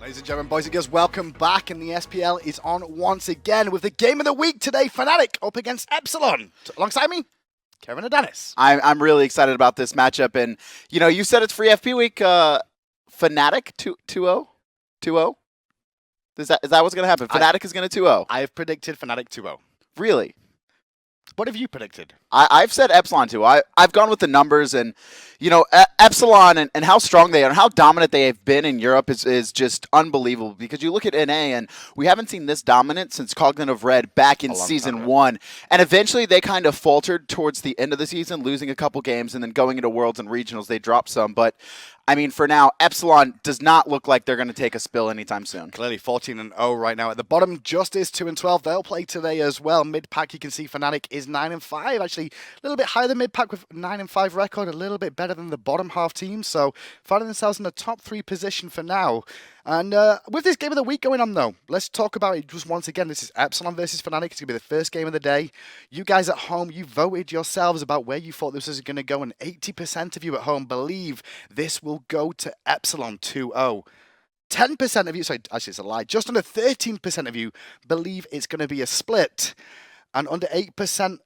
Ladies and gentlemen, boys and girls, welcome back, and the SPL is on once again with the game of the week today. Fnatic up against Epsilon. Alongside me, Kevin and Dennis. I'm really excited about this matchup, and you know, you said it's free FP week. Fnatic 2-0, 2-0. Is that what's going to happen? Fnatic is going to 2-0. I have predicted Fnatic 2-0. Really? What have you predicted? I've said Epsilon 2. I've gone with the numbers, and you know, Epsilon and how strong they are and how dominant they have been in Europe is just unbelievable, because you look at NA and we haven't seen this dominant since Cognitive Red back in Season 1. And eventually they kind of faltered towards the end of the season, losing a couple games, and then going into Worlds and Regionals they dropped some. But I mean, for now, Epsilon does not look like they're going to take a spill anytime soon. Clearly 14-0 right now. At the bottom, Justice 2-12. They'll play today as well. Mid-pack, you can see Fnatic is 9-5. Actually, a little bit higher than mid-pack with 9-5 record. A little bit better than the bottom half team. So, finding themselves in the top 3 position for now. And with this game of the week going on, though, let's talk about it just once again. This is Epsilon versus Fnatic. It's going to be the first game of the day. You guys at home, you voted yourselves about where you thought this was going to go, and 80% of you at home believe this will go to Epsilon 2-0. 10% of you, sorry, actually it's a lie, just under 13% of you believe it's going to be a split. And under 8%,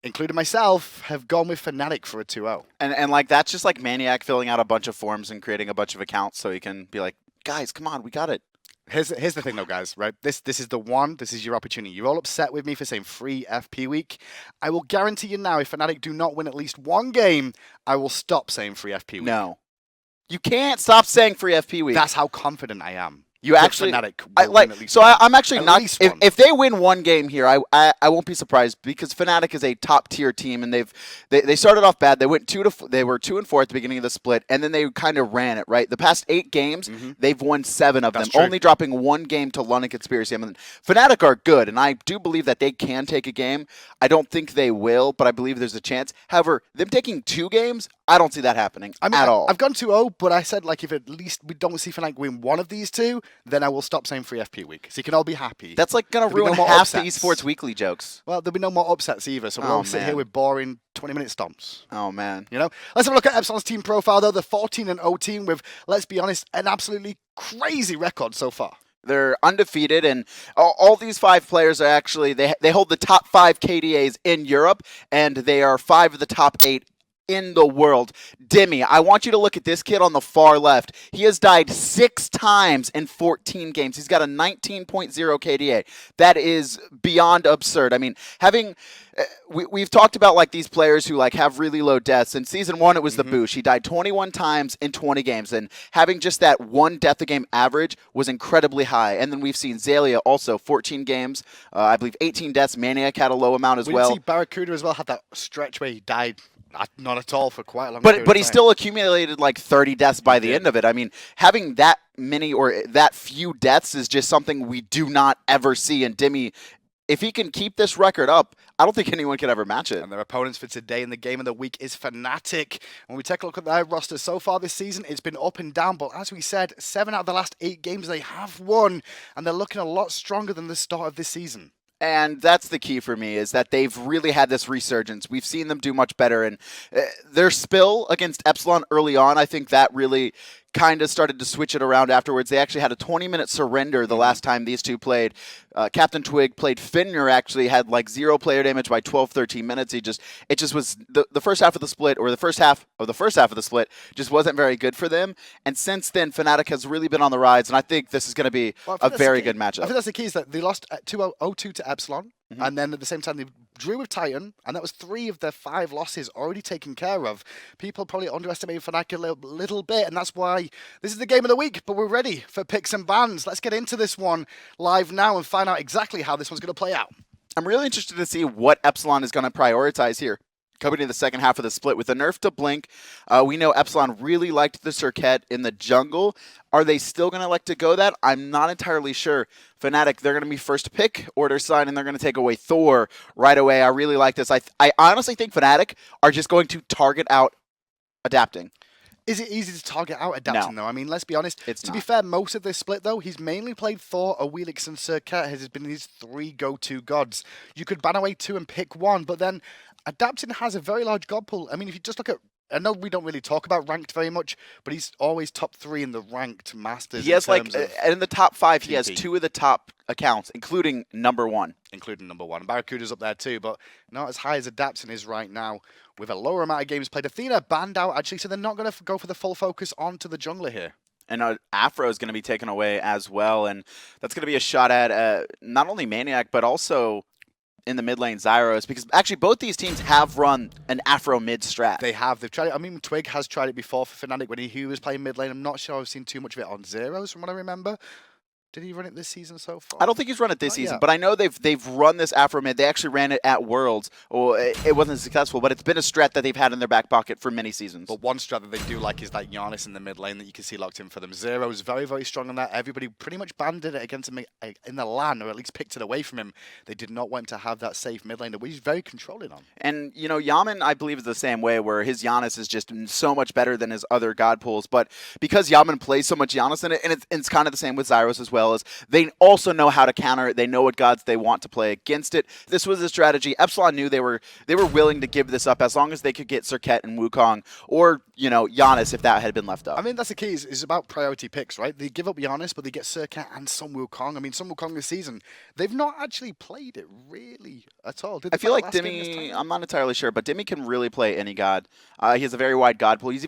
including myself, have gone with Fnatic for a 2-0. And like, that's just like maniaKK filling out a bunch of forms and creating a bunch of accounts so he can be like, guys, come on, we got it. Here's the thing, though, guys, right? This is the one. This is your opportunity. You're all upset with me for saying free FP week. I will guarantee you now, if Fnatic do not win at least one game, I will stop saying free FP week. No. You can't stop saying free FP week. That's how confident I am. You actually, Fnatic I'm actually not. If they win one game here, I won't be surprised, because Fnatic is a top tier team, and they started off bad. They went they were 2-4 at the beginning of the split, and then they kind of ran it right. The past 8 games, they've won 7 of them, only dropping 1 game to London Conspiracy. I mean, Fnatic are good, and I do believe that they can take a game. I don't think they will, but I believe there's a chance. However, them taking 2 games, I don't see that happening at all. I've gone 2-0, but I said, like, if at least we don't see Fnatic win one of these 2, then I will stop saying free FP week. So you can all be happy. That's like going to ruin half the Esports Weekly jokes. Well, there'll be no more upsets either, so we'll all sit here with boring 20-minute stomps. Oh, man. You know? Let's have a look at Epsilon's team profile, though. The 14-0 team with, let's be honest, an absolutely crazy record so far. They're undefeated, and all these 5 players are actually, they hold the top 5 KDAs in Europe, and they are 5 of the top 8 in the world. Dimi, I want you to look at this kid on the far left. He has died 6 times in 14 games. He's got a 19.0 KDA. That is beyond absurd. I mean, we've talked about like these players who like have really low deaths. In Season 1, it was the Boosh. He died 21 times in 20 games, and having just that 1 death a game average was incredibly high. And then we've seen Xaylia also 14 games, I believe 18 deaths. maniaKK had a low amount as well. We did see Barracuda as well had that stretch where he died not at all for quite a long time. But he still accumulated like 30 deaths by the end of it. I mean, having that many or that few deaths is just something we do not ever see. And Dimi, if he can keep this record up, I don't think anyone can ever match it. And their opponents for today in the game of the week is Fnatic. When we take a look at their roster so far this season, it's been up and down. But as we said, 7 out of the last 8 games they have won. And they're looking a lot stronger than the start of this season. And that's the key for me, is that they've really had this resurgence. We've seen them do much better. And their spill against Epsilon early on, I think that really kind of started to switch it around afterwards. They actually had a 20-minute surrender the last time these 2 played. CaptainTwig played Ymir, actually had like 0 player damage by 12-13 minutes. It just was the first half of the split, or the first half of the split, just wasn't very good for them. And since then, Fnatic has really been on the rise, and I think this is going to be a very good matchup. I think that's the key, is that they lost 2-0-2 to Epsilon, and then at the same time they drew with Titan, and that was 3 of their 5 losses already taken care of. People probably underestimated Fnatic a little bit, and that's why this is the game of the week, but we're ready for picks and bans. Let's get into this one live now and find out exactly how this one's going to play out. I'm really interested to see what Epsilon is going to prioritize here. Coming to the second half of the split with a nerf to Blink, we know Epsilon really liked the Serqet in the jungle. Are they still going to like to go that? I'm not entirely sure. Fnatic, they're going to be first to pick Order Sign, and they're going to take away Thor right away. I really like this. I honestly think Fnatic are just going to target out adapting. Is it easy to target out adapting, though? I mean, let's be honest. It's to be fair, most of this split, though, he's mainly played Thor, Realzx, and Serqet has been his 3 go-to gods. You could ban away 2 and pick 1, but then adapting has a very large god pool. I mean, if you just look at I know we don't really talk about ranked very much, but he's always top 3 in the ranked Masters. He has in like, terms of in the top 5, he has TP. 2 of the top accounts, including #1. Including #1. Barracuda's up there too, but not as high as Adaption is right now, with a lower amount of games played. Athena banned out, actually, so they're not going to go for the full focus onto the jungler here. And Afro is going to be taken away as well, and that's going to be a shot at not only maniaKK, but also in the mid lane Zyrhoes, because actually both these teams have run an Afro mid strat. They have. They've tried it. I mean, Twig has tried it before for Fnatic when he was playing mid lane. I'm not sure I've seen too much of it on Zyrhoes from what I remember. Did he run it this season so far? I don't think he's run it this Not season, yet. but I know they've run this Afro mid. They actually ran it at Worlds. Well, it wasn't successful, but it's been a strat that they've had in their back pocket for many seasons. But one strat that they do like is that Janus in the mid lane that you can see locked in for them. Zero's very, very strong on that. Everybody pretty much banded it against him in the LAN, or at least picked it away from him. They did not want to have that safe mid lane, which he's very controlling on. And, you know, Yammyn, I believe, is the same way, where his Janus is just so much better than his other god pools. But because Yammyn plays so much Janus in it, and it's kind of the same with Zyrhoes as well, as they also know how to counter it. They know what gods they want to play against it. This was a strategy. Epsilon knew they were willing to give this up as long as they could get Serqet and Wukong, or, you know, Janus if that had been left up. I mean, that's the key. Is about priority picks, right? They give up Janus, but they get Serqet and some Wukong. I mean, some Wukong this season, they've not actually played it really at all. I feel like Dimi, I'm not entirely sure, but Dimi can really play any god. He has a very wide god pool. He's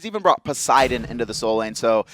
even brought Poseidon into the soul lane, so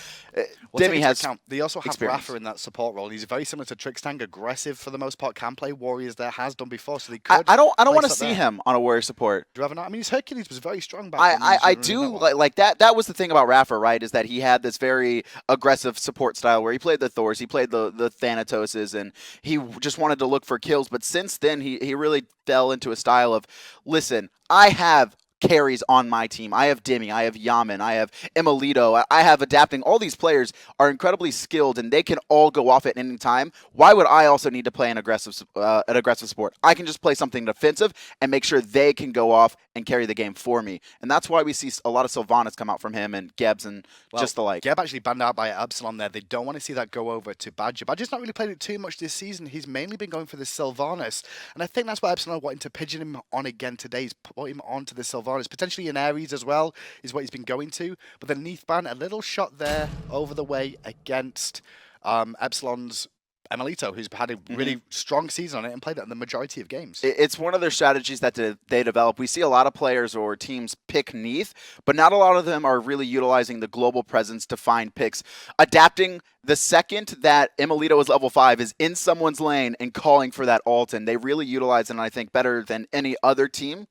Dimi has They also have experience. iRaffer in that support role. He's very similar to Trickstang, aggressive for the most part, can play warriors there, has done before, so they could. I don't want to place see that him on a warrior support. Do you ever not? I mean, his Hercules was very strong back then. I do like that. That was the thing about iRaffer, right? Is that he had this very aggressive support style where he played the Thors, he played the Thanatoses, and he just wanted to look for kills. But since then, he really fell into a style of, listen, I have carries on my team. I have Dimi, I have Yammyn, I have emilitoo, I have Adapting. All these players are incredibly skilled, and they can all go off at any time. Why would I also need to play an aggressive support? I can just play something defensive and make sure they can go off and carry the game for me. And that's why we see a lot of Sylvanas come out from him, and Gebs and just the like. Geb actually banned out by Epsilon there. They don't want to see that go over to Badgah. Badgah's not really played it too much this season. He's mainly been going for the Sylvanas, and I think that's why Epsilon are wanting to pigeon him on again today. He's put him onto the Sylvanas. Potentially in Ares as well is what he's been going to. But the Neath ban, a little shot there over the way against Epsilon's emilitoo, who's had a really strong season on it and played it in the majority of games. It's one of their strategies that they develop. We see a lot of players or teams pick Neath, but not a lot of them are really utilizing the global presence to find picks. Adapting the second that emilitoo is level 5 is in someone's lane and calling for that ult, and they really utilize it, I think, better than any other team.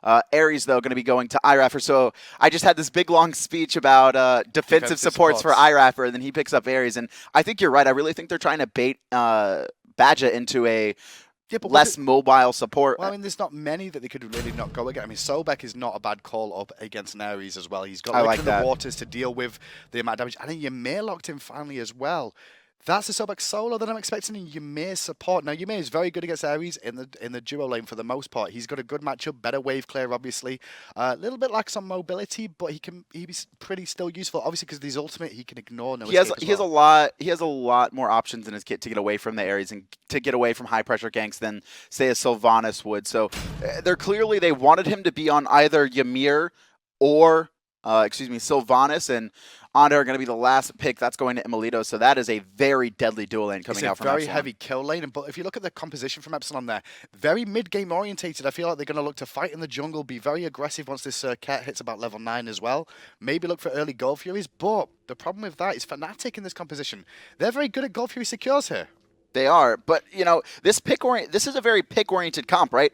Ares, though, going to be going to iRaffer. So I just had this big, long speech about defensive supports for iRaffer, and then he picks up Ares. And I think you're right. I really think they're trying to bait Badgah into a less mobile support. Well, I mean, there's not many that they could really not go against. I mean, Sobek is not a bad call up against an Ares as well. He's got like the waters to deal with the amount of damage. And then Ymir locked in finally as well. That's the Sobek solo that I'm expecting in Ymir's support. Now, Ymir is very good against Ares in the duo lane for the most part. He's got a good matchup, better wave clear, obviously. A little bit lacks on mobility, but he's pretty still useful. Obviously, because of his ultimate, he can ignore no escape he has a lot more options in his kit to get away from the Ares and to get away from high pressure ganks than, say, a Sylvanas would. So they wanted him to be on either Ymir or Sylvanas, and Anhur are going to be the last pick. That's going to emilitoo, so that is a very deadly dual lane coming out from Epsilon. It's a very heavy kill lane, but if you look at the composition from Epsilon there, very mid-game orientated. I feel like they're going to look to fight in the jungle, be very aggressive once this Serqet hits about level 9 as well. Maybe look for early Gold Furies, but the problem with that is Fnatic in this composition. They're very good at Gold Fury secures here. They are, but, you know, this is a very pick-oriented comp, right?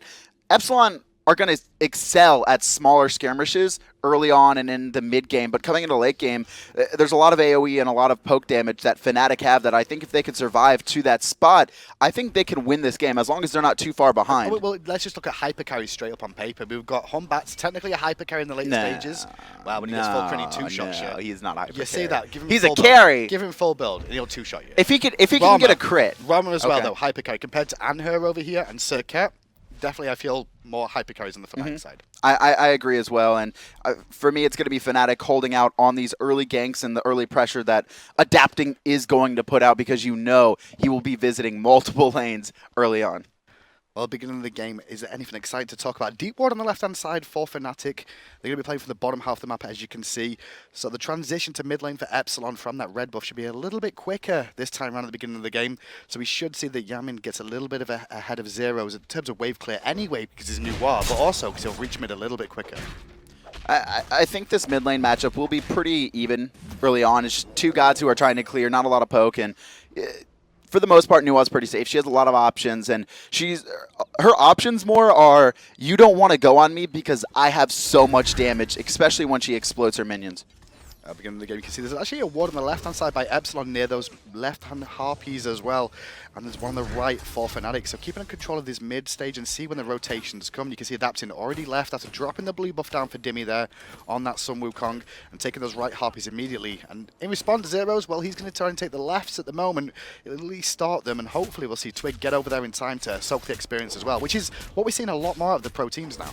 Epsilon are going to excel at smaller skirmishes early on and in the mid game, but coming into late game, there's a lot of AoE and a lot of poke damage that Fnatic have that I think if they could survive to that spot, I think they can win this game as long as they're not too far behind. Well, let's just look at hypercarry straight up on paper. We've got Batz, technically a hypercarry in the later stages. Wow, when he gets full crit, he two-shots you. He's not hypercarry. You say that. Give him he's a carry. Give him full build, and he'll two-shot you. If he can get a crit. Rama as well, though, hypercarry. Compared to Anhur over here and Serqet, definitely I feel more hypercarries on the Fnatic side. I agree as well, and for me it's going to be Fnatic holding out on these early ganks and the early pressure that Adapting is going to put out, because you know he will be visiting multiple lanes early on. Well, beginning of the game, is there anything exciting to talk about? Deep ward on the left-hand side for Fnatic. They're going to be playing from the bottom half of the map, as you can see. So the transition to mid lane for Epsilon from that red buff should be a little bit quicker this time around at the beginning of the game. So we should see that Yammyn gets a little bit of ahead of Zyrhoes in terms of wave clear anyway, because he's a new ward, but also because he'll reach mid a little bit quicker. I think this mid lane matchup will be pretty even early on. It's just two gods who are trying to clear, not a lot of poke, and for the most part, Nua's pretty safe. She has a lot of options, and her options more are, you don't want to go on me because I have so much damage, especially when she explodes her minions. At the beginning of the game, you can see there's actually a ward on the left-hand side by Epsilon near those left-hand harpies as well. And there's one on the right for Fnatic. So keeping control of this mid stage and see when the rotations come. You can see Adapting already left after dropping the blue buff down for Dimi there on that Sun Wukong and taking those right harpies immediately. And in response to Zyrhoes, well, he's going to try and take the lefts at the moment. It'll at least start them, and hopefully we'll see Twig get over there in time to soak the experience as well, which is what we're seeing a lot more of the pro teams now.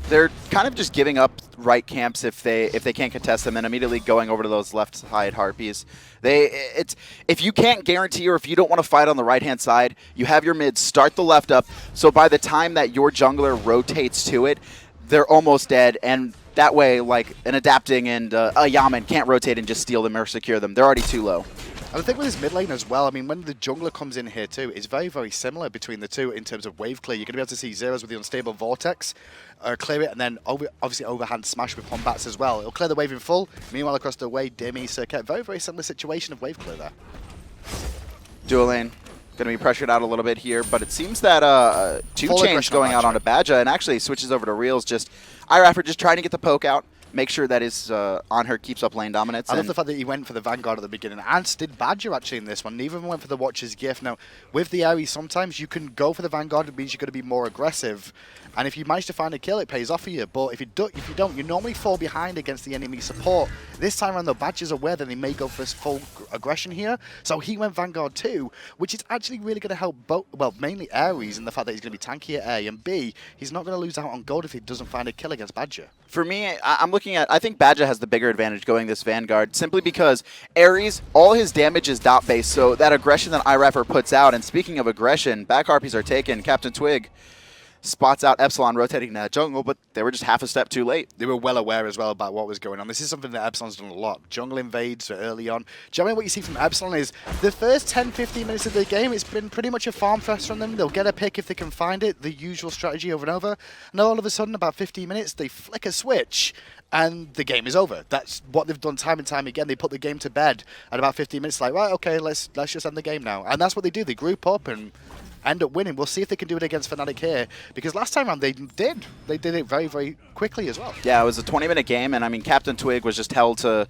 They're kind of just giving up right camps if they can't contest them and immediately going over to those left side harpies. If you can't guarantee or if you don't want to fight on the right hand side, you have your mids start the left up. So by the time that your jungler rotates to it, they're almost dead, and that way like an Adapting and a Yammyn can't rotate and just steal them or secure them. They're already too low. And I think with this mid lane as well, I mean, when the jungler comes in here too, it's very, very similar between the two in terms of wave clear. You're going to be able to see Zyrhoes with the unstable vortex, clear it, and then obviously overhand smash with Batz as well. It'll clear the wave in full. Meanwhile, across the way, Dimi, Serqet, very, very similar situation of wave clear there. Dual lane. Going to be pressured out a little bit here, but it seems that two change going out onto Badgah and actually switches over to Realzx. Just iRaffer just trying to get the poke out. Make sure that his Anhur keeps up lane dominance. I love the fact that he went for the Vanguard at the beginning, and did Badgah actually in this one. Neither of them went for the Watcher's Gift. Now, with the Ares, sometimes you can go for the Vanguard. It means you're going to be more aggressive, and if you manage to find a kill, it pays off for you. But if you don't, you normally fall behind against the enemy support. This time around, though, Badgah's aware that they may go for this full aggression here, so he went Vanguard too, which is actually really going to help both, well, mainly Ares in the fact that he's going to be tanky at A, and B, he's not going to lose out on gold if he doesn't find a kill against Badgah. For me, I'm looking at, I think Badgah has the bigger advantage going this Vanguard, simply because Ares, all his damage is dot based, so that aggression that iRaffer puts out, and speaking of aggression, back harpies are taken. CaptainTwig spots out Epsilon rotating that jungle, but they were just half a step too late. They were well aware as well about what was going on. This is something that Epsilon's done a lot. Jungle invades early on. Generally what you see from Epsilon is the first 10-15 minutes of the game, it's been pretty much a farm fest from them. They'll get a pick if they can find it, the usual strategy over and over. And then all of a sudden, about 15 minutes, they flick a switch and the game is over. That's what they've done time and time again. They put the game to bed at about 15 minutes, like, right, okay, let's just end the game now. And that's what they do. They group up and end up winning. We'll see if they can do it against Fnatic here, because last time around they did. They did it very, very quickly as well. Yeah, it was a 20-minute game, and I mean, CaptainTwig was just held to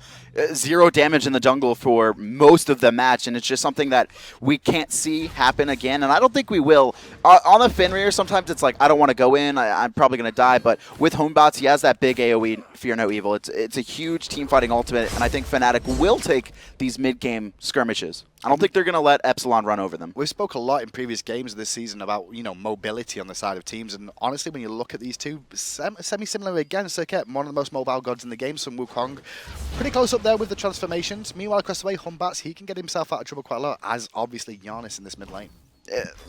0 damage in the jungle for most of the match, and it's just something that we can't see happen again, and I don't think we will. On the Fenrir, sometimes it's like, I don't want to go in, I'm probably going to die, but with Homebots, he has that big AoE, Fear No Evil. It's a huge team-fighting ultimate, and I think Fnatic will take these mid-game skirmishes. I don't think they're going to let Epsilon run over them. We spoke a lot in previous games this season about, you know, mobility on the side of teams, and honestly, when you look at these two, semi-similar again. Serqet, one of the most mobile gods in the game, some Wukong, pretty close up there with the transformations. Meanwhile, across the way, Batz, he can get himself out of trouble quite a lot, as obviously Janus in this mid lane.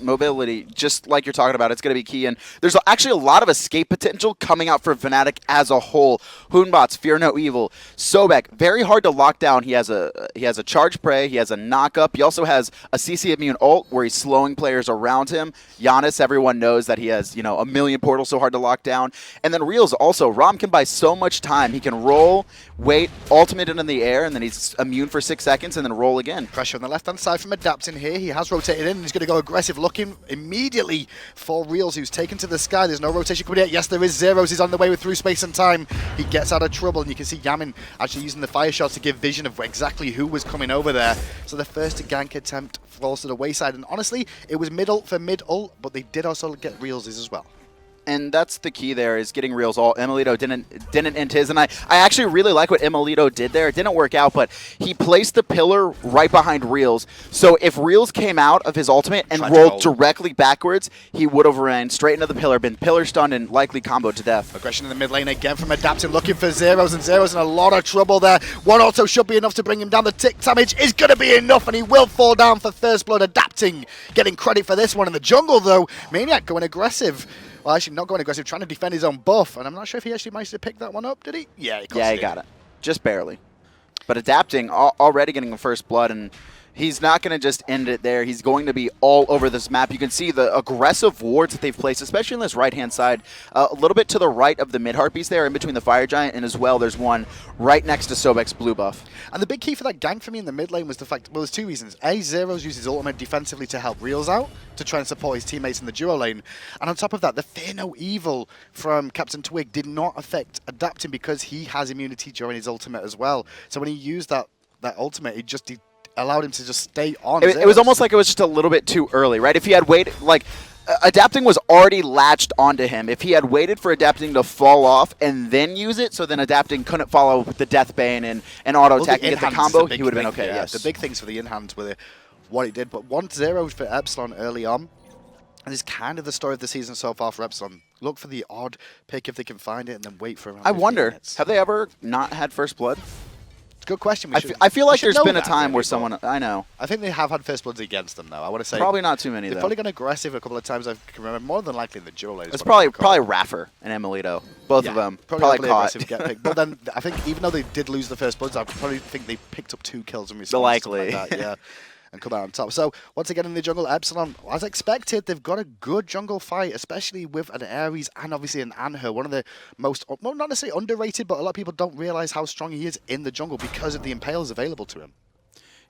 Mobility, just like you're talking about, it's going to be key, and there's actually a lot of escape potential coming out for Fnatic as a whole. Hoonbots, Fear No Evil, Sobek, very hard to lock down. He has a charge prey, he has a knock up, he also has a CC immune ult where he's slowing players around him. Janus, everyone knows that he has, you know, a million portals, so hard to lock down. And then Realzx also, Ram can buy so much time. He can roll, wait, ultimate it in the air, and then he's immune for 6 seconds and then roll again. Pressure on the left hand side from Adapting here. He has rotated in and he's going to go aggressive, looking immediately for Realzx, who's taken to the sky. There's no rotation coming yet. Yes, there is. Zyrhoes is on the way with through space and time. He gets out of trouble, and you can see Yammyn actually using the fire shots to give vision of exactly who was coming over there. So the first gank attempt falls to the wayside, and honestly, it was mid ult for mid ult, but they did also get Realzx as well. And that's the key there, is getting Realzx ult. emilitoo didn't end his, and I actually really like what emilitoo did there. It didn't work out, but he placed the pillar right behind Realzx. So if Realzx came out of his ultimate and rolled directly backwards, he would have ran straight into the pillar, been pillar stunned, and likely comboed to death. Aggression in the mid lane again from Adapting, looking for Zyrhoes, and Zyrhoes in a lot of trouble there. One auto should be enough to bring him down. The tick damage is going to be enough, and he will fall down for first blood. Adapting getting credit for this one in the jungle, though. maniaKK going aggressive. Well, actually, not going aggressive, trying to defend his own buff, and I'm not sure if he actually managed to pick that one up, did he? Yeah, he got it. Just barely. But Adapting, already getting the first blood, and he's not going to just end it there. He's going to be all over this map. You can see the aggressive wards that they've placed, especially on this right-hand side. A little bit to the right of the mid-harpies there, in between the Fire Giant, and as well, there's one right next to Sobek's blue buff. And the big key for that gank for me in the mid lane was the fact, well, there's two reasons. A, Zyrhoes uses his ultimate defensively to help Realzx out, to try and support his teammates in the duo lane. And on top of that, the Fear No Evil from CaptainTwig did not affect Adapting because he has immunity during his ultimate as well. So when he used that ultimate, it just allowed him to just stay on. It was almost like it was just a little bit too early, right? If he had waited, like, Adapting was already latched onto him. If he had waited for Adapting to fall off and then use it, so then Adapting couldn't follow with the Death Bane and auto attack and get the combo, he would have been okay. Yeah, yes. The big things for the in-hands were what he did, but 1-0 for Epsilon early on. And this is kind of the story of the season so far for Epsilon. Look for the odd pick if they can find it, and then wait for around 15 minutes. Have they ever not had first blood? Good question. I feel like there's been a time where someone... I know. I think they have had first bloods against them, though. I want to say... Probably not too many, They've though. probably gone aggressive a couple of times, I can remember. More than likely in the dual lane. It's probably iRaffer and emilitoo. Both of them. Probably caught. Get picked. But then I think even though they did lose the first bloods, I probably think they picked up 2 kills in response. Likely. Like that, yeah. And come out on top. So once again in the jungle, Epsilon, as expected, they've got a good jungle fight, especially with an Ares and obviously an Anhur, one of the most, well, not necessarily underrated, but a lot of people don't realize how strong he is in the jungle because of the impales available to him.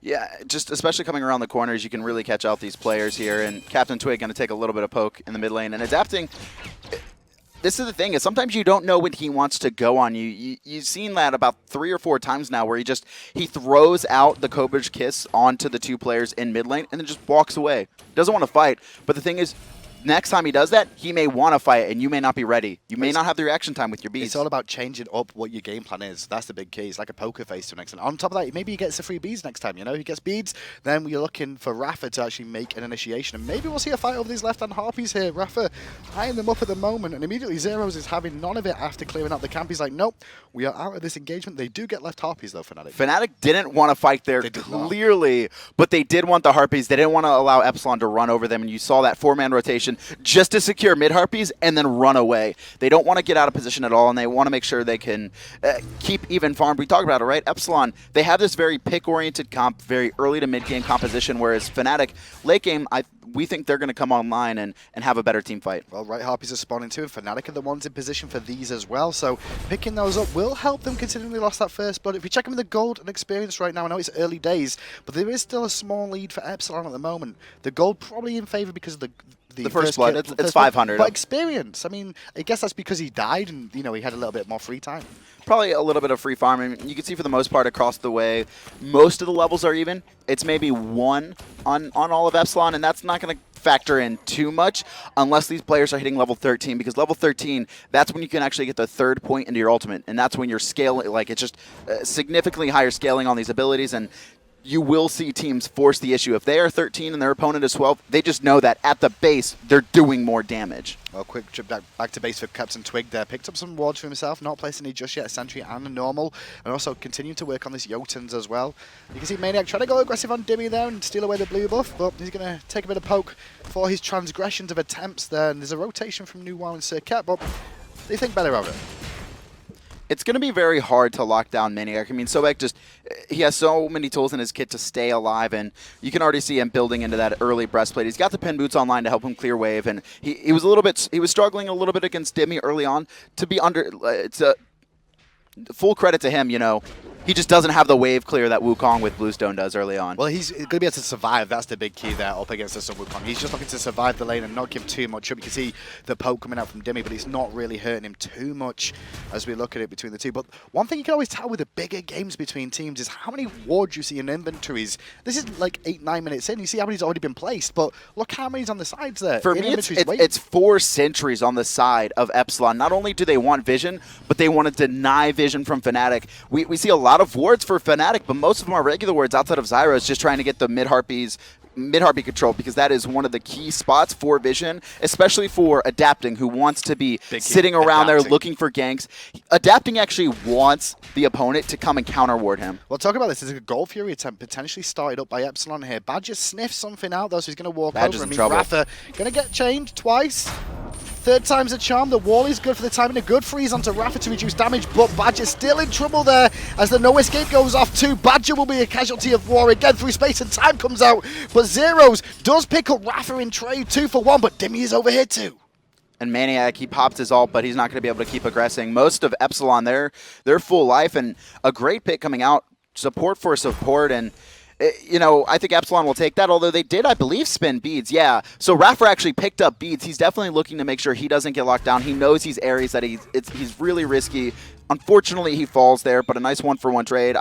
Yeah, just especially coming around the corners, you can really catch out these players here. And CaptainTwig going to take a little bit of poke in the mid lane and Adapting. This is the thing, is sometimes you don't know when he wants to go on you. You've seen that about 3 or 4 times now, where he throws out the Cobra Kiss onto the 2 players in mid lane and then just walks away. Doesn't want to fight. But the thing is, next time he does that, he may want to fight, and you may not be ready. You may not have the reaction time with your beads. It's all about changing up what your game plan is. That's the big key. It's like a poker face to an extent. On top of that, maybe he gets the free beads next time, you know? He gets beads, then you're looking for iRaffer to actually make an initiation. And maybe we'll see a fight over these left-hand harpies here. iRaffer eyeing them up at the moment, and immediately Zyrhoes is having none of it after clearing out the camp. He's like, nope, we are out of this engagement. They do get left harpies, though, Fnatic. Fnatic didn't want to fight there clearly, but they did want the harpies. They didn't want to allow Epsilon to run over them, and you saw that 4-man rotation just to secure mid-harpies and then run away. They don't want to get out of position at all, and they want to make sure they can keep even farm. We talked about it, right? Epsilon, they have this very pick-oriented comp, very early to mid-game composition, whereas Fnatic, late game, we think they're going to come online and have a better team fight. Well, right harpies are spawning too, and Fnatic are the ones in position for these as well, so picking those up will help them considering they lost that first blood. If you check them in the gold and experience right now, I know it's early days, but there is still a small lead for Epsilon at the moment. The gold probably in favor because of the first blood, it's 500. But experience, I mean, I guess that's because he died and, you know, he had a little bit more free time. Probably a little bit of free farming. You can see for the most part across the way, most of the levels are even. It's maybe 1 on all of Epsilon, and that's not going to factor in too much unless these players are hitting level 13, because level 13, that's when you can actually get the 3rd point into your ultimate, and that's when you're scaling, like, it's just significantly higher scaling on these abilities, and you will see teams force the issue. If they are 13 and their opponent is 12, they just know that at the base, they're doing more damage. Well, quick trip back to base for CaptainTwig there. Picked up some wards for himself, not placing any just yet, a sentry and a normal, and also continuing to work on this Jotuns as well. You can see maniaKK trying to go aggressive on Dimi there and steal away the blue buff, but he's going to take a bit of poke for his transgressions of attempts there, and there's a rotation from New Wow and Serqet, but they think better of it. It's going to be very hard to lock down maniaKK. I mean, Sobek he has so many tools in his kit to stay alive, and you can already see him building into that early breastplate. He's got the pin boots online to help him clear wave, and he was struggling a little bit against Dimi early on to be under. It's a full credit to him, you know. He just doesn't have the wave clear that Wukong with Bluestone does early on. Well, he's going to be able to survive. That's the big key there up against the Wukong. He's just looking to survive the lane and not give too much up. You can see the poke coming out from Dimi, but it's not really hurting him too much as we look at it between the two. But one thing you can always tell with the bigger games between teams is how many wards you see in inventories. This is like 8-9 minutes in. You see how many's already been placed, but look how many's on the sides there. For me, it's 4 sentries on the side of Epsilon. Not only do they want vision, but they want to deny vision from Fnatic. We see a lot of wards for Fnatic, but most of them are regular wards outside of Zyrhoes, just trying to get the mid-heartbeat control, because that is one of the key spots for vision, especially for Adapting, who wants to be sitting around there looking for ganks. Adapting actually wants the opponent to come and counter ward him. Well, talk about this. There's a Gold Fury attempt potentially started up by Epsilon here. Badgah sniffs something out, though, so he's going to walk over him. iRaffer going to get chained twice. Third time's a charm. The wall is good for the timing. A good freeze onto Rafa to reduce damage, but Badgah's still in trouble there as the no escape goes off too. Badgah will be a casualty of war again through space, and time comes out. But Zyrhoes does pick up Rafa in trade 2 for 1, but Dimi is over here too. And maniaKK, he popped his ult, but he's not going to be able to keep aggressing. Most of Epsilon, they're full life, and a great pick coming out. Support for support, and you know, I think Epsilon will take that, although they did, I believe, spin beads. Yeah, so Raffer actually picked up beads. He's definitely looking to make sure he doesn't get locked down. He knows he's Ares, that he's really risky. Unfortunately, he falls there, but a nice 1-for-1 trade.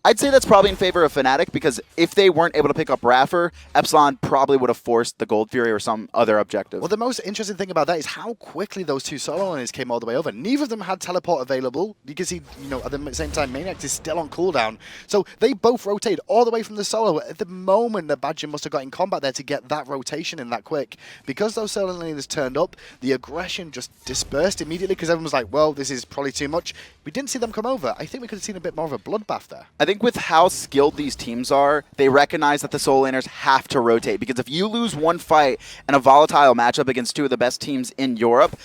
I'd say that's probably in favor of Fnatic, because if they weren't able to pick up Raffer, Epsilon probably would have forced the Gold Fury or some other objective. Well, the most interesting thing about that is how quickly those two solo lanes came all the way over. Neither of them had teleport available. You can see, you know, at the same time, maniaKK is still on cooldown. So they both rotated all the way from the solo. At the moment that Badgah must have got in combat there to get that rotation in that quick. Because those solo lanes turned up, the aggression just dispersed immediately, because everyone was like, well, this is probably too much. We didn't see them come over. I think we could have seen a bit more of a bloodbath there. I think with how skilled these teams are, they recognize that the solo laners have to rotate, because if you lose one fight in a volatile matchup against 2 of the best teams in Europe,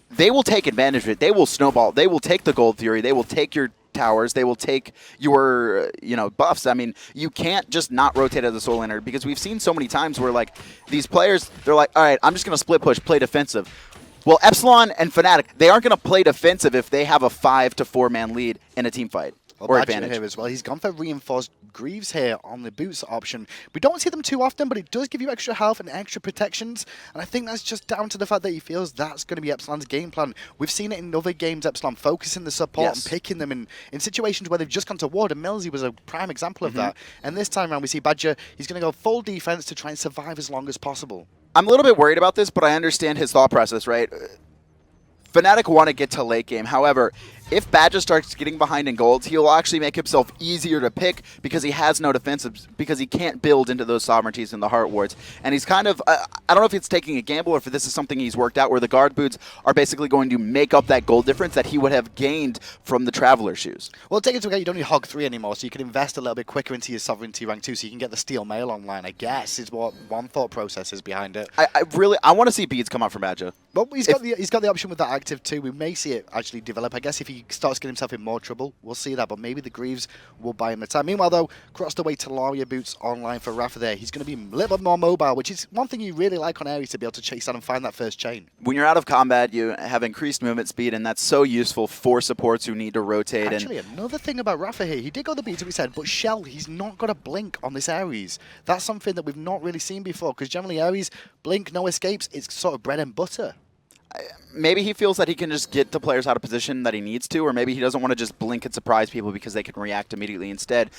they will take advantage of it. They will snowball. They will take the Gold Fury. They will take your towers. They will take your, buffs. I mean, you can't just not rotate as a solo laner, because we've seen so many times where, like, these players, they're like, all right, I'm just going to split push, play defensive. Well, Epsilon and Fnatic, they aren't going to play defensive if they have a 5 to 4 man lead in a team fight. Or advantage here as well. He's gone for reinforced Greaves here on the boots option. We don't see them too often, but it does give you extra health and extra protections. And I think that's just down to the fact that he feels that's going to be Epsilon's game plan. We've seen it in other games, Epsilon focusing the support and picking them in situations where they've just gone to ward. And Millsy was a prime example of that. And this time around, we see Badgah, he's going to go full defense to try and survive as long as possible. I'm a little bit worried about this, but I understand his thought process, right? Fnatic want to get to late game. However, if Badgah starts getting behind in golds, he'll actually make himself easier to pick, because he has no defensives, because he can't build into those sovereignties and the heart wards. And he's kind of, I don't know if it's taking a gamble or if this is something he's worked out, where the guard boots are basically going to make up that gold difference that he would have gained from the Traveler shoes. Well, take into account you don't need Hog 3 anymore, so you can invest a little bit quicker into your sovereignty rank 2, so you can get the Steel Mail online, I guess, is what one thought process is behind it. I want to see beads come out from Badgah. Well, he's got the option with that active too. We may see it actually develop. I guess if he starts getting himself in more trouble, we'll see that. But maybe the Greaves will buy him the time. Meanwhile, though, crossed away Talaria boots online for Rafa there. He's going to be a little bit more mobile, which is one thing you really like on Ares, to be able to chase down and find that first chain. When you're out of combat, you have increased movement speed, and that's so useful for supports who need to rotate. Actually, another thing about Rafa here, he did go the beat, as we said, but Shell, he's not got a blink on this Ares. That's something that we've not really seen before, because generally Ares, blink, no escapes, it's sort of bread and butter. Maybe he feels that he can just get the players out of position that he needs to, or maybe he doesn't want to just blink and surprise people because they can react immediately instead.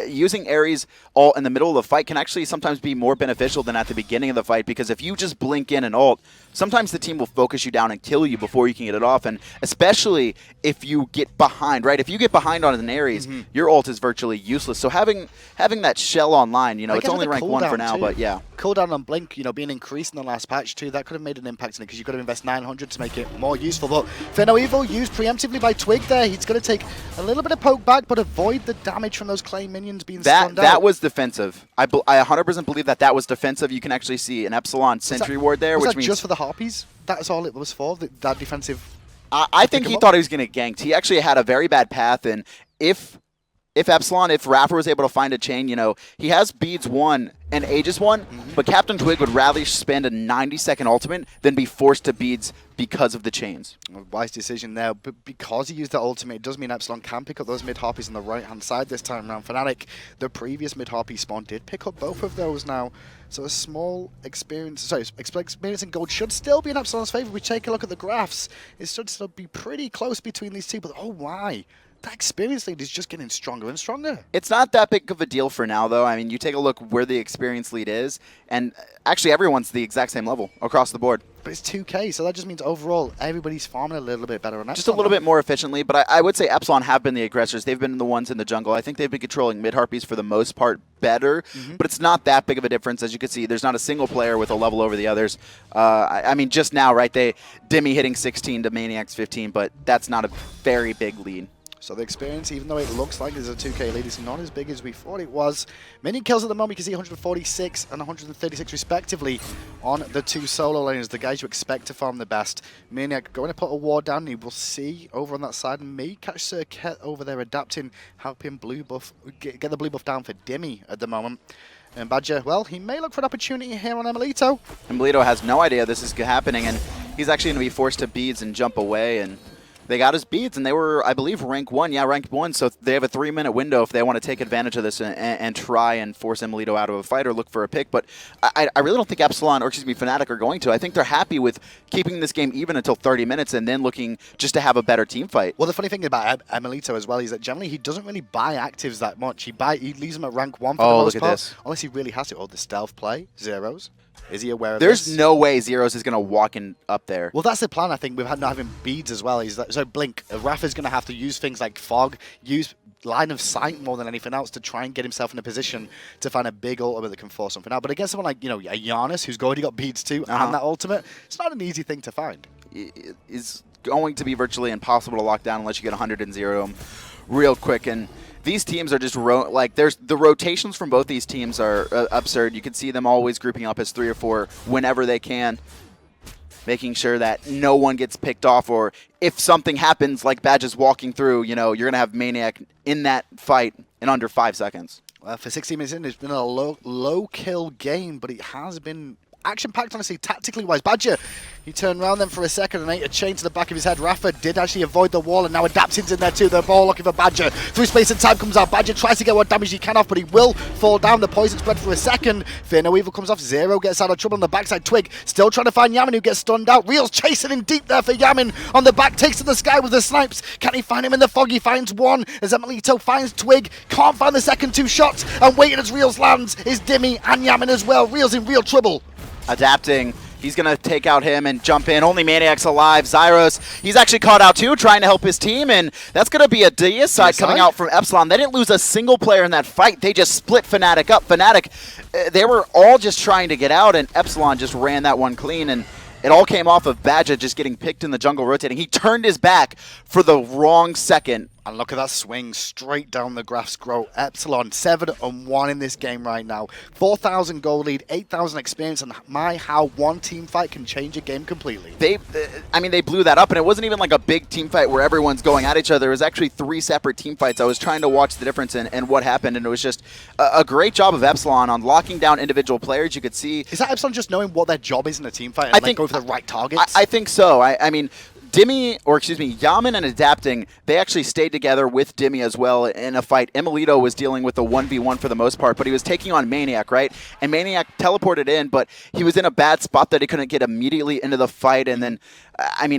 Using Ares ult in the middle of the fight can actually sometimes be more beneficial than at the beginning of the fight, because if you just blink in and ult, sometimes the team will focus you down and kill you before you can get it off, and especially if you get behind, right? If you get behind on an Ares, your ult is virtually useless. So having that shell online, it's only rank 1 for now, but yeah. Cooldown on blink, being increased in the last patch too, that could have made an impact in it, because you've got to invest 900 to make it more useful. But Feno Evil used preemptively by Twig there. He's going to take a little bit of poke back, but avoid the damage from those clay minions being stunned out. That was defensive. I 100% believe that was defensive. You can actually see an Epsilon sentry ward there, which means just for the Harpies. That's all it was for. That defensive. I think he thought he was going to get ganked. He actually had a very bad path, and if if iRaffer was able to find a chain, he has Beads 1 and Aegis 1, but CaptainTwig would rather spend a 90-second ultimate than be forced to Beads because of the chains. Wise decision there, but because he used that ultimate, it does mean Epsilon can pick up those mid-harpies on the right-hand side this time around. Fnatic, the previous mid-harpy spawn, did pick up both of those now. So a small experience in gold should still be in Epsilon's favor. We take a look at the graphs. It should still be pretty close between these two, but oh my. That experience lead is just getting stronger and stronger. It's not that big of a deal for now, though. I mean, you take a look where the experience lead is, and actually everyone's the exact same level across the board. But it's 2K, so that just means overall everybody's farming a little bit better on Epsilon. Just a little bit more efficiently, but I would say Epsilon have been the aggressors. They've been the ones in the jungle. I think they've been controlling mid-harpies for the most part better, but it's not that big of a difference. As you can see, there's not a single player with a level over the others. I mean, just now, right, Dimi hitting 16 to maniaK's 15, but that's not a very big lead. So the experience, even though it looks like there's a 2K lead, is not as big as we thought it was. Many kills at the moment. You can see 146 and 136 respectively on the two solo laners, the guys you expect to farm the best. maniaKK going to put a ward down. You will see over on that side, and may catch Serqet over there adapting, helping blue buff get the blue buff down for Dimi at the moment. And Badgah, well, he may look for an opportunity here on emilitoo. emilitoo has no idea this is happening, and he's actually going to be forced to beads and jump away, and they got his beads, and they were, I believe, rank 1. Yeah, rank 1, so they have a 3-minute window if they want to take advantage of this and try and force emilitoo out of a fight or look for a pick. But I really don't think Fnatic are going to. I think they're happy with keeping this game even until 30 minutes and then looking just to have a better team fight. Well, the funny thing about emilitoo as well is that generally he doesn't really buy actives that much. He leaves them at rank 1 for the most part. This. Unless he really has to. Oh, the stealth play, Zyrhoes. Is he aware of this? There's no way Zyrhoes is going to walk in up there. Well, that's the plan, I think. We've had not having beads as well. So Blink, iRaffer's going to have to use things like fog, use line of sight more than anything else to try and get himself in a position to find a big ultimate that can force something out. But against someone like, a Janus, who's already got beads too, and that ultimate, it's not an easy thing to find. It's going to be virtually impossible to lock down unless you get 100 and 0 him real quick. And these teams are just there's the rotations from both these teams are absurd. You can see them always grouping up as 3 or 4 whenever they can, making sure that no one gets picked off, or if something happens like Badgah's walking through, you're going to have maniaKK in that fight in under 5 seconds. Well, for 16 minutes in, it's been a low kill game, but it has been action-packed, honestly, tactically wise. Badgah, he turned around then for a second and ate a chain to the back of his head. iRaffer did actually avoid the wall, and now Adapting's in there too. They're all looking for Badgah. Through space and time comes out. Badgah tries to get what damage he can off, but he will fall down. The poison spread for a second. Fear No Evil comes off. Zero gets out of trouble on the backside. Twig still trying to find Yammyn, who gets stunned out. Realzx chasing in deep there for Yammyn. On the back, takes to the sky with the snipes. Can he find him in the fog? He finds one as emilitoo finds Twig. Can't find the second 2 shots. And waiting as Realzx lands is Dimi and Yammyn as well. Realzx in real trouble. Adapting. He's going to take out him and jump in. Only maniaKK's alive. Zyrhoes, he's actually caught out too, trying to help his team, and that's going to be a deicide coming out from Epsilon. They didn't lose a single player in that fight. They just split Fnatic up. Fnatic, they were all just trying to get out, and Epsilon just ran that one clean, and it all came off of Badgah just getting picked in the jungle rotating. He turned his back for the wrong second. And look at that swing straight down the graphs grow. Epsilon 7-1 in this game right now. 4,000 gold lead, 8,000 experience, and how one team fight can change a game completely. They blew that up, and it wasn't even like a big team fight where everyone's going at each other. It was actually 3 separate team fights. I was trying to watch the difference and what happened, and it was just a great job of Epsilon on locking down individual players. You could see. Is that Epsilon just knowing what their job is in a team fight and going for the right targets? I think so. I mean, Yammyn and Adapting, they actually stayed together with Dimi as well in a fight. emilitoo was dealing with the 1v1 for the most part, but he was taking on maniaKK, right? And maniaKK teleported in, but he was in a bad spot that he couldn't get immediately into the fight. And then,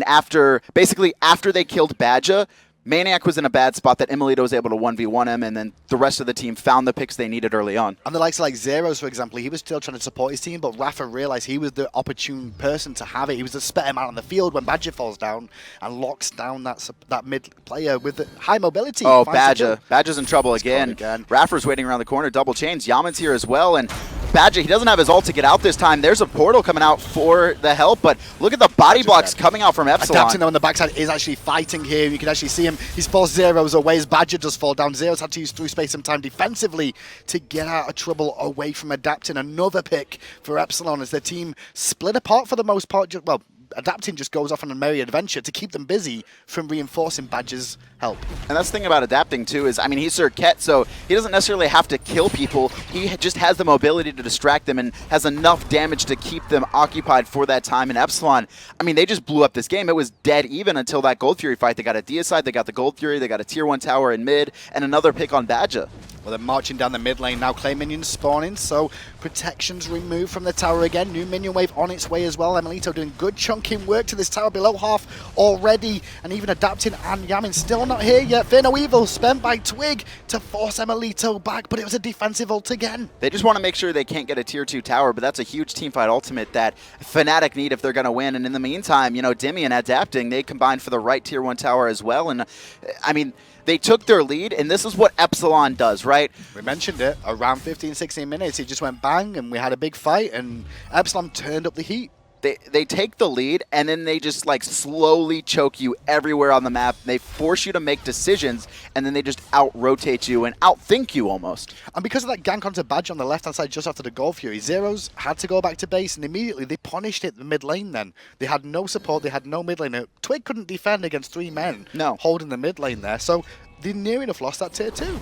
after they killed Badgah, maniaKK was in a bad spot that emilitoo was able to 1v1 him, and then the rest of the team found the picks they needed early on. And the likes of like Zyrhoes, for example, he was still trying to support his team, but iRaffer realized he was the opportune person to have it. He was the better man on the field when Badgah falls down and locks down that mid player with the high mobility. Oh, Badgah. Badgah's in trouble again. iRaffer's waiting around the corner, double chains. Yammyn's here as well, and Badgah, he doesn't have his ult to get out this time. There's a portal coming out for the help, but look at the body blocks coming out from Epsilon. Adapting though on the backside is actually fighting here. You can actually see him. He's forced Zyrhoes away as Badgah does fall down. Zyrhoes had to use through space and time defensively to get out of trouble away from Adapting. Another pick for Epsilon as their team split apart for the most part. Well, Adapting just goes off on a merry adventure to keep them busy from reinforcing Badgah's help. And that's the thing about Adapting, too, is, I mean, he's Serqet, so he doesn't necessarily have to kill people. He just has the mobility to distract them and has enough damage to keep them occupied for that time. And Epsilon, I mean, they just blew up this game. It was dead even until that Gold Fury fight. They got a Deicide, they got the Gold Fury, they got a Tier 1 tower in mid, and another pick on Badgah. Well, they're marching down the mid lane now. Clay minions spawning, so protection's removed from the tower again. New minion wave on its way as well. emilitoo doing good chunking work to this tower below half already, and even Adapting and Yammyn still not here yet. Fear no evil spent by Twig to force emilitoo back, but it was a defensive ult again. They just want to make sure they can't get a Tier 2 tower, but that's a huge teamfight ultimate that Fnatic need if they're going to win. And in the meantime, you know, Dimi and Adapting, they combined for the right Tier 1 tower as well. And, I mean, they took their lead, and this is what Epsilon does, right? We mentioned it. Around 15, 16 minutes, it just went bang, and we had a big fight, and Epsilon turned up the heat. They take the lead, and then they just, like, slowly choke you everywhere on the map. They force you to make decisions, and then they just out-rotate you and outthink you almost. And because of that gank onto Badgah on the left-hand side just after the Gold Fury, Zyrhoes had to go back to base, and immediately they punished it the mid lane then. They had no support, they had no mid lane. Twig couldn't defend against 3 men holding the mid lane there, so they near enough lost that Tier 2.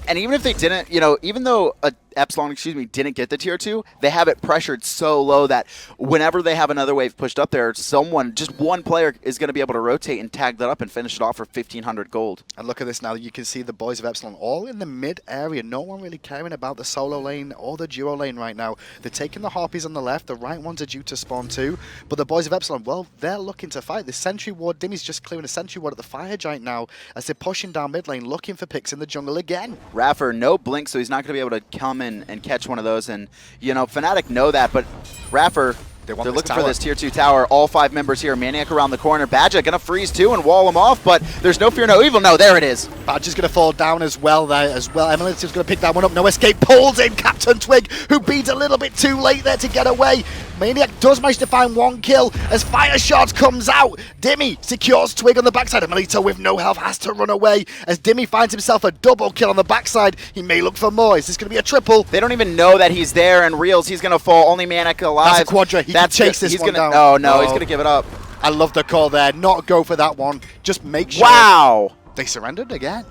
And even if they didn't, you know, even though Epsilon, didn't get the Tier 2, they have it pressured so low that whenever they have another wave pushed up there, someone, just one player is going to be able to rotate and tag that up and finish it off for 1,500 gold. And look at this now. You can see the boys of Epsilon all in the mid area. No one really caring about the solo lane or the duo lane right now. They're taking the Harpies on the left. The right ones are due to spawn too. But the boys of Epsilon, well, they're looking to fight. The Sentry Ward, Dimi's just clearing a Sentry Ward at the Fire Giant now as they're pushing down mid lane, looking for picks in the jungle again. iRaffer, no blink, so he's not going to be able to come in and catch one of those. And, you know, Fnatic know that, but iRaffer, they're looking for this Tier 2 tower. All 5 members here. maniaKK around the corner. Badgah going to freeze too and wall him off, but there's no fear, no evil. No, there it is. Badgah's going to fall down as well there as well. emilitoo's going to pick that one up. No escape. Pulls in CaptainTwig, who beat a little bit too late there to get away. maniaKK does manage to find 1 kill as Fire Shot comes out. Dimi secures Twig on the backside. emilitoo with no health has to run away as Dimi finds himself a double kill on the backside. He may look for more. Is this going to be a triple? They don't even know that he's there, and Realzx, he's going to fall. Only maniaKK alive. That's a quadra. He can chase this one down. Oh, no, he's going to give it up. I love the call there. Not go for that one. Just make sure. Wow. They surrendered again.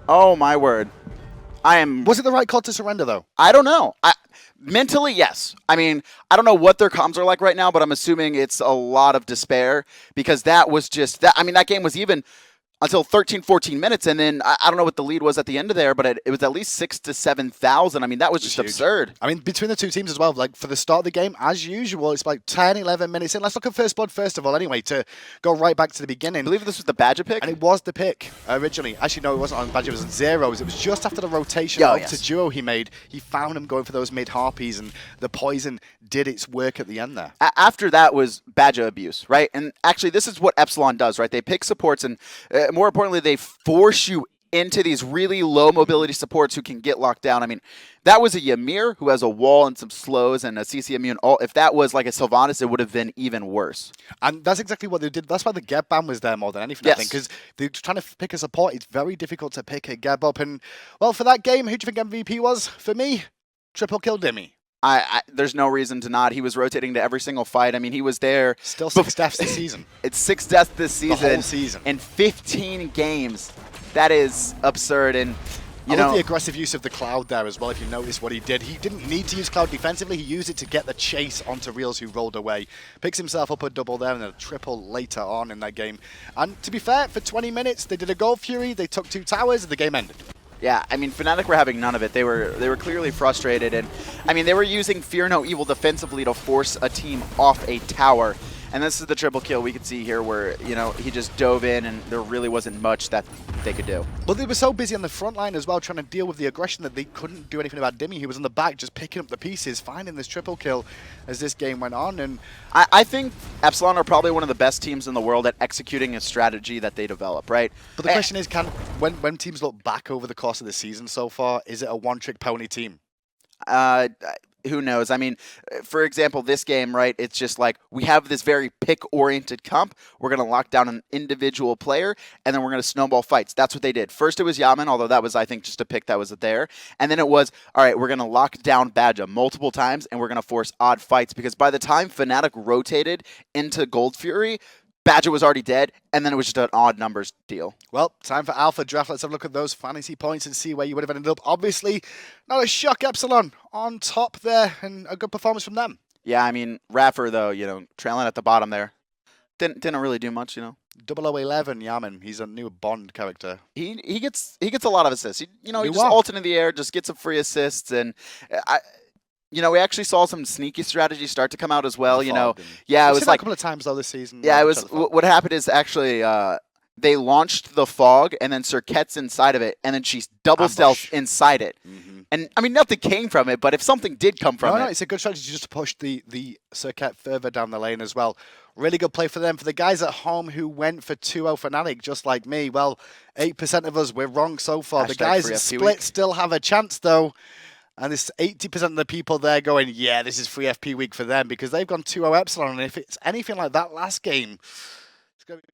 Oh, my word. Was it the right call to surrender, though? I don't know. Mentally, yes. I mean, I don't know what their comms are like right now, but I'm assuming it's a lot of despair because that was just that. I mean, that game was even until 13, 14 minutes, and then I don't know what the lead was at the end of there, but it was at least 6,000 to 7,000. I mean, that was just absurd. I mean, between the two teams as well, like for the start of the game, as usual, it's like 10, 11 minutes in. Let's look at First Blood first of all, anyway, to go right back to the beginning. I believe this was the Badgah pick? And it was the pick originally. Actually, no, it wasn't on Badgah, it was on Zyrhoes. It was just after the rotation to duo he made. He found him going for those mid Harpies, and the poison did its work at the end there. After that was Badgah abuse, right? And actually, this is what Epsilon does, right? They pick supports, and more importantly, they force you into these really low mobility supports who can get locked down. I mean, that was a Ymir who has a wall and some slows and a CC immune. If that was like a Sylvanas, it would have been even worse. And that's exactly what they did. That's why the get ban was there more than anything, I think, because they're trying to pick a support. It's very difficult to pick a get up. And, well, for that game, who do you think MVP was? For me, triple kill Dimi. There's no reason to not. He was rotating to every single fight. I mean, he was there. Still 6 deaths this season. It's 6 deaths this season. The whole season. In 15 games. That is absurd. And I love the aggressive use of the Cloud there as well, if you notice what he did. He didn't need to use Cloud defensively. He used it to get the chase onto Realzx, who rolled away. Picks himself up a double there and a triple later on in that game. And to be fair, for 20 minutes, they did a Gold Fury, they took 2 towers, and the game ended. Yeah, I mean, Fnatic were having none of it. They were clearly frustrated, and I mean, they were using Fear No Evil defensively to force a team off a tower. And this is the triple kill we could see here where, you know, he just dove in and there really wasn't much that they could do. But they were so busy on the front line as well trying to deal with the aggression that they couldn't do anything about Dimi. He was on the back just picking up the pieces, finding this triple kill as this game went on. And I think Epsilon are probably one of the best teams in the world at executing a strategy that they develop, right? But the question is, when teams look back over the course of the season so far, is it a one-trick pony team? who knows? I mean, for example, this game, right? It's just like we have this very pick-oriented comp. We're going to lock down an individual player, and then we're going to snowball fights. That's what they did. First, it was Yammyn, although that was, I think, just a pick that was there. And then it was, all right, we're going to lock down Badgah multiple times, and we're going to force odd fights. Because by the time Fnatic rotated into Gold Fury, Badgah was already dead, and then it was just an odd numbers deal. Well, time for Alpha Draft. Let's have a look at those fantasy points and see where you would have ended up. Obviously, not a shock, Epsilon on top there, and a good performance from them. Yeah, I mean, iRaffer, though, trailing at the bottom there. Didn't really do much, 0011 Yammyn. He's a new Bond character. He gets a lot of assists. He just ult in the air, just gets some free assists, and we actually saw some sneaky strategies start to come out as well. Yeah, it was like a couple of times though this season. Yeah, it was. What happened is actually they launched the fog, and then Serqet's inside of it, and then she's double stealth inside it. And I mean, nothing came from it, but if something did come from it, no, it's a good strategy just to push the Serqet further down the lane as well. Really good play for them. For the guys at home who went for 2-0 Fnatic, just like me, well, 8% of us, we're wrong so far. The guys at Split still have a chance though. And it's 80% of the people there going, yeah, this is free FP week for them because they've gone 2-0 Epsilon. And if it's anything like that last game, it's going to be